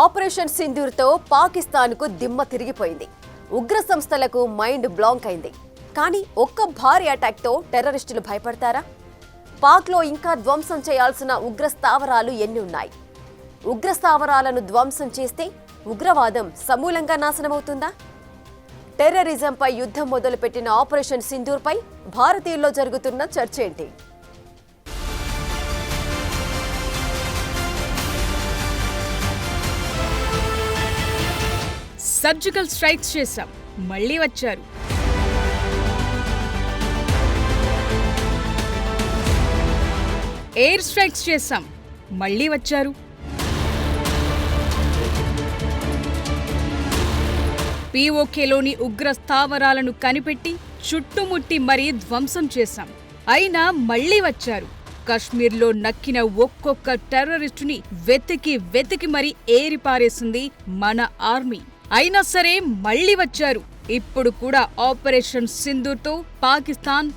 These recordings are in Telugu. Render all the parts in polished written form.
ఆపరేషన్ సింధూర్తో పాకిస్తాన్కు దిమ్మ తిరిగిపోయింది. ఉగ్ర సంస్థలకు మైండ్ బ్లాంక్ అయింది. కానీ ఒక్క భారీ అటాక్తో టెర్రరిస్టులు భయపడతారా? పాక్లో ఇంకా ధ్వంసం చేయాల్సిన ఉగ్ర స్థావరాలు ఎన్ని ఉన్నాయి? ఉగ్ర స్థావరాలను ధ్వంసం చేస్తే ఉగ్రవాదం సమూలంగా నాశనమవుతుందా? టెర్రరిజంపై యుద్ధం మొదలుపెట్టిన ఆపరేషన్ సింధూర్పై భారతీయుల్లో జరుగుతున్న చర్చ ఏంటి? సర్జికల్ స్ట్రైక్స్ చేశాం, మళ్ళీ వచ్చారు. ఎయిర్ స్ట్రైక్స్ చేశాం, మళ్ళీ వచ్చారు. పీఓకేలోని ఉగ్ర స్థావరాలను కనిపెట్టి చుట్టుముట్టి మరీ ధ్వంసం చేశాం. అయినా మళ్ళీ వచ్చారు. కశ్మీర్లో నక్కిన ఒక్కొక్క టెర్రరిస్టుని వెతికి మరీ ఏరిపారేసింది మన ఆర్మీ. అయినా సరే మళ్లీ వచ్చారు. ఇప్పుడు కూడా ఆపరేషన్ సింధూర్తో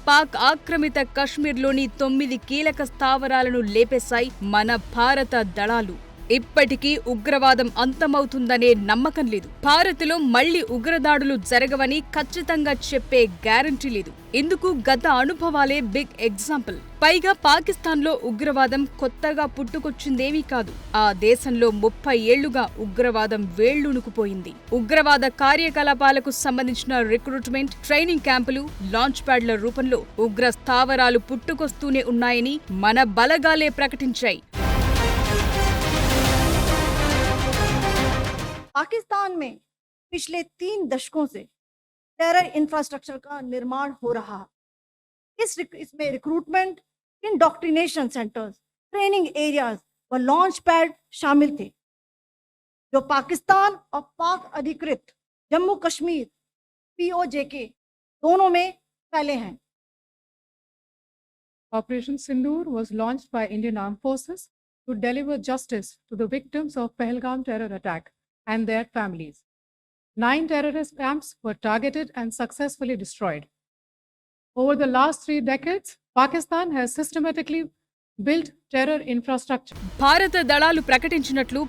పాక్ ఆక్రమిత కశ్మీర్లోని 9 కీలక స్థావరాలను లేపేశాయి మన భారత దళాలు. ఇప్పటికీ ఉగ్రవాదం అంతమవుతుందనే నమ్మకం లేదు. భారత్లో మళ్లీ ఉగ్రదాడులు జరగవని ఖచ్చితంగా చెప్పే గ్యారంటీ లేదు. ఇందుకు గత అనుభవాలే బిగ్ ఎగ్జాంపుల్. పైగా పాకిస్తాన్లో ఉగ్రవాదం కొత్తగా పుట్టుకొచ్చిందేమీ కాదు. ఆ దేశంలో 30 ఏళ్లుగా ఉగ్రవాదం వేళ్లునుకుపోయింది. ఉగ్రవాద కార్యకలాపాలకు సంబంధించిన రిక్రూట్మెంట్, ట్రైనింగ్ క్యాంపులు, లాంచ్ ప్యాడ్ల రూపంలో ఉగ్ర స్థావరాలు పుట్టుకొస్తూనే ఉన్నాయని మన బలగాలే ప్రకటించాయి. पाकिस्तान में पिछले 3 दशकों से टेरर इंफ्रास्ट्रक्चर का निर्माण हो रहा है। इसमें recruitment, indoctrination centres, training areas व लॉन्च पैड शामिल थे, जो पाकिस्तान और पाक अधिकृत जम्मू कश्मीर POJK दोनों में फैले हैं। Operation Sindoor was launched by Indian Armed Forces to deliver justice to the victims of Pahalgam terror attack and their families. 9 terrorist camps were targeted and successfully destroyed. Over the last 3 decades, Pakistan has systematically built terror infrastructure. భారత దళాలు ప్రకటించినట్లు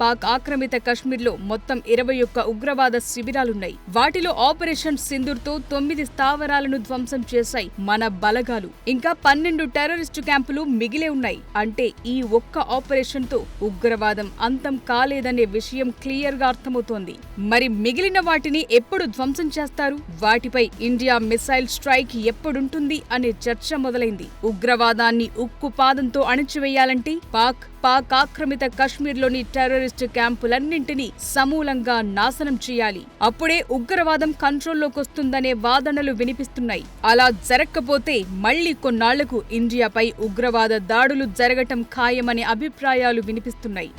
పాక్ ఆక్రమిత కశ్మీర్లో మొత్తం 21 ఉగ్రవాద శిబిరాలున్నాయి. వాటిలో ఆపరేషన్ సింధూర్తో 9 స్థావరాలను ధ్వంసం చేశాయి మన బలగాలు. ఇంకా 12 టెర్రరిస్టు క్యాంపులు మిగిలే ఉన్నాయి. అంటే ఈ ఒక్క ఆపరేషన్తో ఉగ్రవాదం అంతం కాలేదనే విషయం క్లియర్ గా అర్థమవుతోంది. మరి మిగిలిన వాటిని ఎప్పుడు ధ్వంసం చేస్తారు? వాటిపై ఇండియా మిసైల్ స్ట్రైక్ ఎప్పుడుంటుంది అనే చర్చ మొదలైంది. ఉగ్రవాదాన్ని ఉక్కుపాదంతో అణిచివేయాలంటే పాక్ ఆక్రమిత కశ్మీర్లోని టెర్రరిస్టు క్యాంపులన్నింటినీ సమూలంగా నాశనం చేయాలి. అప్పుడే ఉగ్రవాదం కంట్రోల్లోకొస్తుందనే వాదనలు వినిపిస్తున్నాయి. అలా జరగకపోతే మళ్లీ కొన్నాళ్లకు ఇండియాపై ఉగ్రవాద దాడులు జరగటం ఖాయమనే అభిప్రాయాలు వినిపిస్తున్నాయి.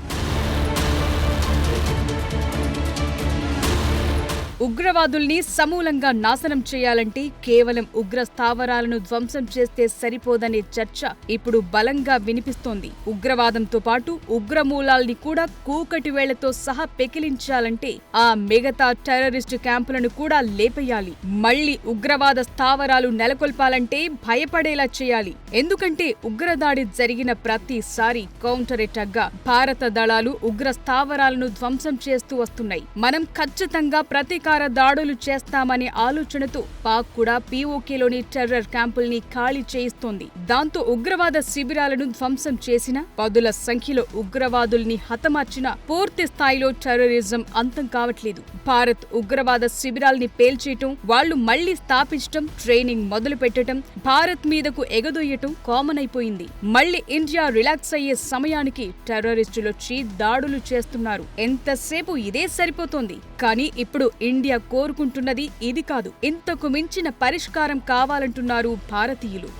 ఉగ్రవాదుల్ని సమూలంగా నాశనం చేయాలంటే కేవలం ఉగ్ర స్థావరాలను ధ్వంసం చేస్తే సరిపోదనే చర్చ ఇప్పుడు బలంగా వినిపిస్తోంది. ఉగ్రవాదంతో పాటు ఉగ్రమూలాల్ని కూడా కూకటి వేళ్లతో సహా పెకిలించాలంటే ఆ మిగతా టెర్రరిస్టు క్యాంపులను కూడా లేపేయాలి. మళ్లీ ఉగ్రవాద స్థావరాలు నెలకొల్పాలంటే భయపడేలా చేయాలి. ఎందుకంటే ఉగ్రదాడి జరిగిన ప్రతిసారి కౌంటర్ అటాక్ గా భారత దళాలు ఉగ్ర స్థావరాలను ధ్వంసం చేస్తూ వస్తున్నాయి. మనం ఖచ్చితంగా ప్రతీకార దాడులు చేస్తామనే ఆలోచనతో పాక్ కూడా పీఓకేలోని టెర్రర్ క్యాంపుల్ని ఖాళీ చేయిస్తోంది. దాంతో ఉగ్రవాద శిబిరాలను ధ్వంసం చేసిన, పదుల సంఖ్యలో ఉగ్రవాదుల్ని హతమార్చిన పూర్తి స్థాయిలో టెర్రరిజం అంతం కావట్లేదు. భారత్ ఉగ్రవాద శిబిరాల్ని పేల్చేయటం, వాళ్లు మళ్లీ స్థాపించటం, ట్రైనింగ్ మొదలు పెట్టడం, భారత్ మీదకు ఎగదొయ్యటం కామన్ అయిపోయింది. మళ్లీ ఇండియా రిలాక్స్ అయ్యే సమయానికి టెర్రరిస్టులొచ్చి దాడులు చేస్తున్నారు. ఎంతసేపు ఇదే సరిపోతోంది. కానీ ఇప్పుడు ఇండియా కోరుకుంటున్నది ఇది కాదు. ఇంతకు మించిన పరిష్కారం కావాలంటున్నారు భారతీయులు.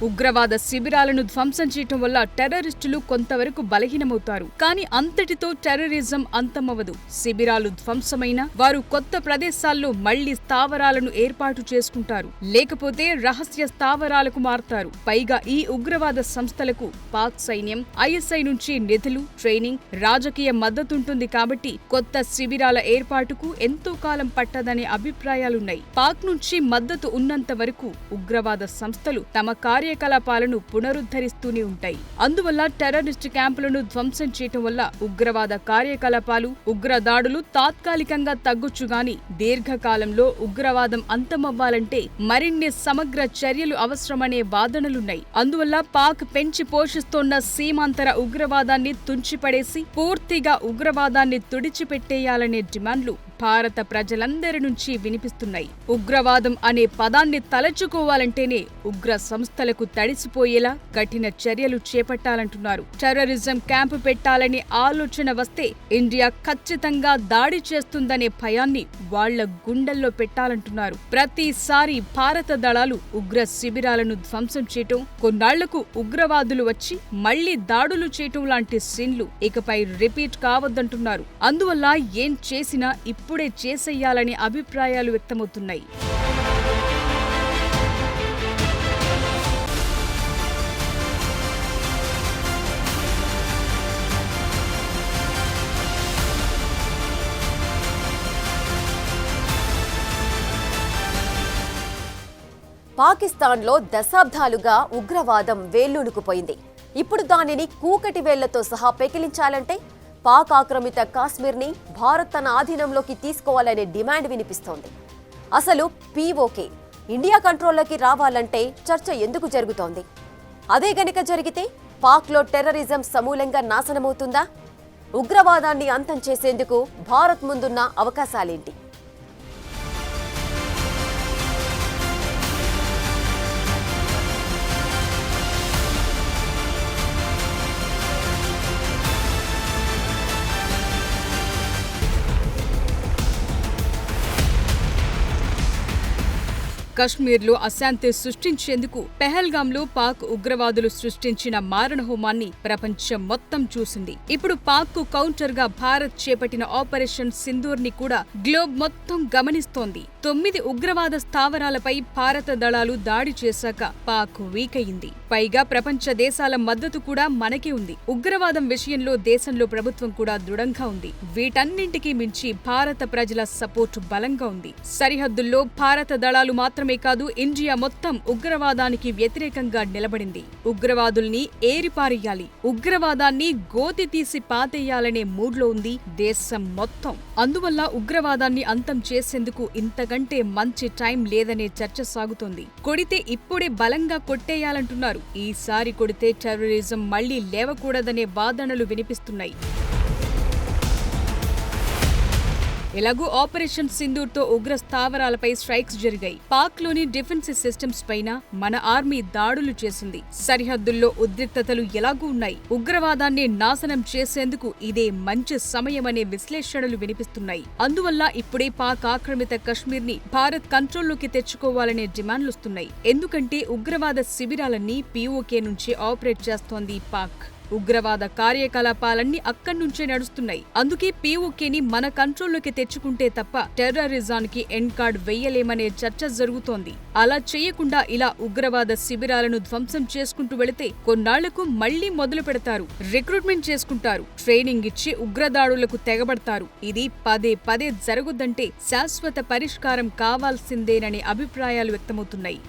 ఉగ్రవాద శిబిరాలను ధ్వంసం చేయటం వల్ల టెర్రరిస్టులు కొంతవరకు బలహీనమవుతారు. కానీ అంతటితో టెర్రరిజం అంతమవదు. శిబిరాలు ధ్వంసమైన వారు కొత్త ప్రదేశాల్లో మళ్లీ స్థావరాలను ఏర్పాటు చేసుకుంటారు, లేకపోతే రహస్య స్థావరాలకు మారతారు. పైగా ఈ ఉగ్రవాద సంస్థలకు పాక్ సైన్యం, ISI నుంచి నిధులు, ట్రైనింగ్, రాజకీయ మద్దతుంటుంది. కాబట్టి కొత్త శిబిరాల ఏర్పాటుకు ఎంతో కాలం పట్టదనే అభిప్రాయాలున్నాయి. పాక్ నుంచి మద్దతు ఉన్నంత వరకు ఉగ్రవాద సంస్థలు తమ కార్య కార్యకలాపాలను పునరుద్ధరిస్తూనే ఉంటాయి. అందువల్ల టెర్రరిస్ట్ క్యాంపులను ధ్వంసం చేయటం వల్ల ఉగ్రవాద కార్యకలాపాలు, ఉగ్రదాడులు తాత్కాలికంగా తగ్గొచ్చుగాని దీర్ఘకాలంలో ఉగ్రవాదం అంతమవ్వాలంటే మరిన్ని సమగ్ర చర్యలు అవసరమనే వాదనలున్నాయి. అందువల్ల పాక్ పెంచి పోషిస్తోన్న సీమాంతర ఉగ్రవాదాన్ని తుంచిపడేసి పూర్తిగా ఉగ్రవాదాన్ని తుడిచిపెట్టేయాలనే డిమాండ్లు భారత ప్రజలందరి నుంచి వినిపిస్తున్నాయి. ఉగ్రవాదం అనే పదాన్ని తలచుకోవాలంటేనే ఉగ్ర సంస్థలకు తడిసిపోయేలా కఠిన చర్యలు చేపట్టాలంటున్నారు. టెర్రరిజం క్యాంపు పెట్టాలని ఆలోచన వస్తే ఇండియా ఖచ్చితంగా దాడి చేస్తుందనే భయాన్ని వాళ్ల గుండెల్లో పెట్టాలంటున్నారు. ప్రతిసారి భారత దళాలు ఉగ్ర శిబిరాలను ధ్వంసం చేయటం, కొన్నాళ్లకు ఉగ్రవాదులు వచ్చి మళ్లీ దాడులు చేయటం లాంటి సీన్లు ఇకపై రిపీట్ కావద్దంటున్నారు. అందువల్ల ఏం చేసినా ఇప్పుడే చేసేయాలని అభిప్రాయాలు వ్యక్తమవుతున్నాయి. పాకిస్తాన్లో దశాబ్దాలుగా ఉగ్రవాదం వేళ్లూనుకుపోయింది. ఇప్పుడు దానిని కూకటి వేళ్లతో సహా పెకిలించాలంటే పాక్ ఆక్రమిత కాశ్మీర్ని భారత్ తన ఆధీనంలోకి తీసుకోవాలనే డిమాండ్ వినిపిస్తోంది. అసలు పీఓకే ఇండియా కంట్రోల్లోకి రావాలంటే చర్చ ఎందుకు జరుగుతోంది? అదే గనుక జరిగితే పాక్లో టెర్రరిజం సమూలంగా నాశనమవుతుందా? ఉగ్రవాదాన్ని అంతం చేసేందుకు భారత్ ముందున్న అవకాశాలేంటి? కశ్మీర్లో అశాంతి సృష్టించేందుకు పెహల్గాంలో పాక్ ఉగ్రవాదులు సృష్టించిన మారణహోమాన్ని ప్రపంచం మొత్తం చూసింది. ఇప్పుడు పాక్ కు కౌంటర్ గా భారత్ చేపట్టిన ఆపరేషన్ సింధూర్ ని కూడా గ్లోబ్ మొత్తం గమనిస్తోంది. 9 ఉగ్రవాద స్థావరాలపై భారత దళాలు దాడి చేశాక పాక్ వీక్ అయింది. పైగా ప్రపంచ దేశాల మద్దతు కూడా మనకే ఉంది. ఉగ్రవాదం విషయంలో దేశంలో ప్రభుత్వం కూడా దృఢంగా ఉంది. వీటన్నింటికీ మించి భారత ప్రజల సపోర్టు బలంగా ఉంది. సరిహద్దుల్లో భారత దళాలు మాత్రమే కాదు, ఇండియా మొత్తం ఉగ్రవాదానికి వ్యతిరేకంగా నిలబడింది. ఉగ్రవాదుల్ని ఏరిపారేయాలి, ఉగ్రవాదాన్ని గోతి తీసి పాతేయాలనే మూడ్లో ఉంది దేశం మొత్తం. అందువల్ల ఉగ్రవాదాన్ని అంతం చేసేందుకు ఇంతకంటే మంచి టైం లేదనే చర్చ సాగుతోంది. కొడితే ఇప్పుడే బలంగా కొట్టేయాలంటున్నారు. ఈసారి కొడితే టెర్రరిజం మళ్లీ లేవకూడదనే వాదనలు వినిపిస్తున్నాయి. ఎలాగూ ఆపరేషన్ సింధూర్ తో ఉగ్ర స్థావరాలపై స్ట్రైక్స్ జరిగాయి. పాక్ లోని డిఫెన్స్ సిస్టమ్స్ పైన మన ఆర్మీ దాడులు చేసింది. సరిహద్దుల్లో ఉద్రిక్తతలు ఎలాగూ ఉన్నాయి. ఉగ్రవాదాన్ని నాశనం చేసేందుకు ఇదే మంచి సమయమనే విశ్లేషణలు వినిపిస్తున్నాయి. అందువల్ల ఇప్పుడే పాక్ ఆక్రమిత కశ్మీర్ ని భారత్ కంట్రోల్లోకి తెచ్చుకోవాలనే డిమాండ్లొస్తున్నాయి. ఎందుకంటే ఉగ్రవాద శిబిరాలన్నీ పీఓకే నుంచే ఆపరేట్ చేస్తోంది పాక్. ఉగ్రవాద కార్యకలాపాలన్నీ అక్కడ్నుంచే నడుస్తున్నాయి. అందుకే పీఓకేని మన కంట్రోల్లోకి తెచ్చుకుంటే తప్ప టెర్రరిజానికి ఎండ్ కార్డ్ వెయ్యలేమనే చర్చ జరుగుతోంది. అలా చేయకుండా ఇలా ఉగ్రవాద శిబిరాలను ధ్వంసం చేసుకుంటూ వెళితే కొన్నాళ్లకు మళ్లీ మొదలు పెడతారు, రిక్రూట్మెంట్ చేసుకుంటారు, ట్రైనింగ్ ఇచ్చి ఉగ్రదాడులకు తెగబడతారు. ఇది పదే పదే జరగొద్దంటే శాశ్వత పరిష్కారం కావాల్సిందేననే అభిప్రాయాలు వ్యక్తమవుతున్నాయి.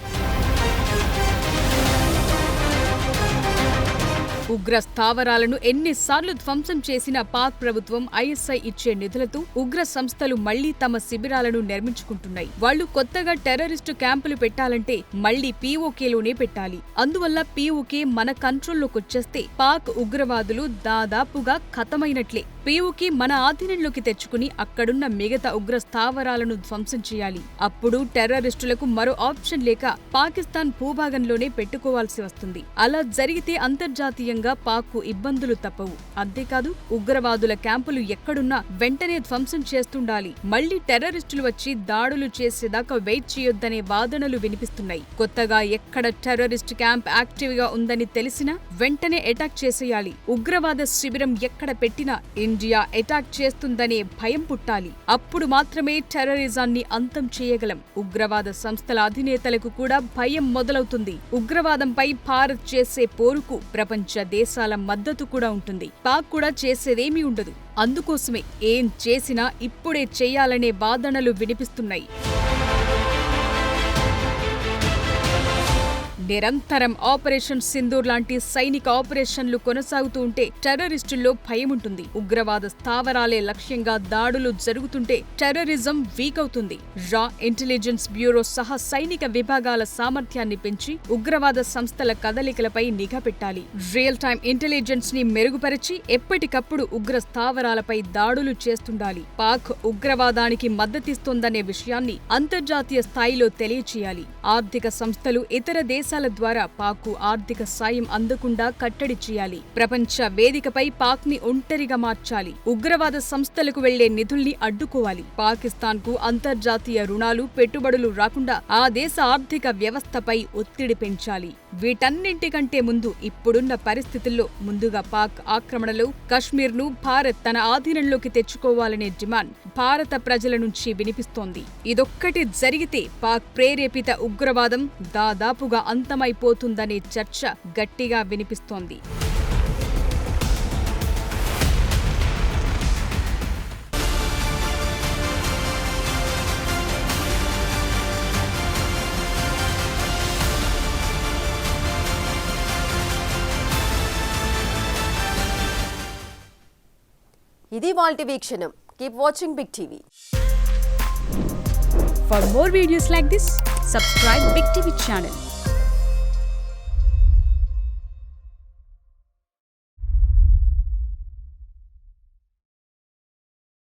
ఉగ్ర స్థావరాలను ఎన్నిసార్లు ధ్వంసం చేసిన పాక్ ప్రభుత్వం ఐఎస్ఐ ఇచ్చే నిధులతో ఉగ్ర సంస్థలు మళ్లీ తమ శిబిరాలను నిర్మించుకుంటున్నాయి. వాళ్లు కొత్తగా టెర్రరిస్టు క్యాంపులు పెట్టాలంటే మళ్లీ పీఓకేలోనే పెట్టాలి. అందువల్ల పీఓకే మన కంట్రోల్లోకొచ్చేస్తే పాక్ ఉగ్రవాదులు దాదాపుగా ఖతమైనట్లే. పీఓకే మన ఆధీనంలోకి తెచ్చుకుని అక్కడున్న మిగతా ఉగ్ర స్థావరాలను ధ్వంసం చేయాలి. అప్పుడు టెర్రరిస్టులకు మరో ఆప్షన్ లేక పాకిస్తాన్ భూభాగంలోనే పెట్టుకోవాల్సి వస్తుంది. అలా జరిగితే అంతర్జాతీయంగా పాక్ కు ఇబ్బందులు తప్పవు. అంతేకాదు ఉగ్రవాదుల క్యాంపులు ఎక్కడున్నా వెంటనే ధ్వంసం చేస్తుండాలి. మళ్లీ టెర్రరిస్టులు వచ్చి దాడులు చేసేదాకా వెయిట్ చేయొద్దనే వాదనలు వినిపిస్తున్నాయి. కొత్తగా ఎక్కడ టెర్రరిస్ట్ క్యాంప్ యాక్టివ్ గా ఉందని తెలిసినా వెంటనే అటాక్ చేసేయాలి. ఉగ్రవాద శిబిరం ఎక్కడ పెట్టినా ఇండియా అటాక్ చేస్తుందనే భయం పుట్టాలి. అప్పుడు మాత్రమే టెర్రరిజాన్ని అంతం చేయగలం. ఉగ్రవాద సంస్థల అధినేతలకు కూడా భయం మొదలవుతుంది. ఉగ్రవాదంపై భారత్ చేసే పోరుకు ప్రపంచ దేశాల మద్దతు కూడా ఉంటుంది. పాక్ కూడా చేసేదేమీ ఉండదు. అందుకోసమే ఏం చేసినా ఇప్పుడే చేయాలనే వాదనలు వినిపిస్తున్నాయి. నిరంతరం ఆపరేషన్ సింధూర్ లాంటి సైనిక ఆపరేషన్లు కొనసాగుతూ ఉంటే టెర్రరిస్టుల్లో భయముంటుంది. ఉగ్రవాద స్థావరాలే లక్ష్యంగా దాడులు జరుగుతుంటే టెర్రరిజం వీక్ అవుతుంది. రా, ఇంటెలిజెన్స్ బ్యూరో సహా సైనిక విభాగాల సామర్థ్యాన్ని పెంచి ఉగ్రవాద సంస్థల కదలికలపై నిఘా పెట్టాలి. రియల్ టైం ఇంటెలిజెన్స్ ని మెరుగుపరిచి ఎప్పటికప్పుడు ఉగ్ర స్థావరాలపై దాడులు చేస్తుండాలి. పాక్ ఉగ్రవాదానికి మద్దతిస్తోందనే విషయాన్ని అంతర్జాతీయ స్థాయిలో తెలియచేయాలి. ఆర్థిక సంస్థలు ఇతర దేశాల ద్వారా పాక్కు ఆర్థిక సాయం అందకుండా కట్టడి చేయాలి. ప్రపంచ వేదికపై పాక్ ని ఒంటరిగా మార్చాలి. ఉగ్రవాద సంస్థలకు వెళ్లే నిధుల్ని అడ్డుకోవాలి. పాకిస్తాన్ కు అంతర్జాతీయ రుణాలు, పెట్టుబడులు రాకుండా ఆ దేశ ఆర్థిక వ్యవస్థపై ఒత్తిడి పెంచాలి. వీటన్నింటికంటే ముందు ఇప్పుడున్న పరిస్థితుల్లో ముందుగా పాక్ ఆక్రమణలో కశ్మీర్ను భారత్ తన ఆధీనంలోకి తెచ్చుకోవాలనే డిమాండ్ భారత ప్రజల నుంచి వినిపిస్తోంది. ఇదొక్కటి జరిగితే పాక్ ప్రేరేపిత ఉగ్రవాదం దాదాపుగా అంతమైపోతుందనే చర్చ గట్టిగా వినిపిస్తోంది. ఇది వాల్టి వీక్షణం. Keep watching big TV. For more videos like this, subscribe Big TV channel.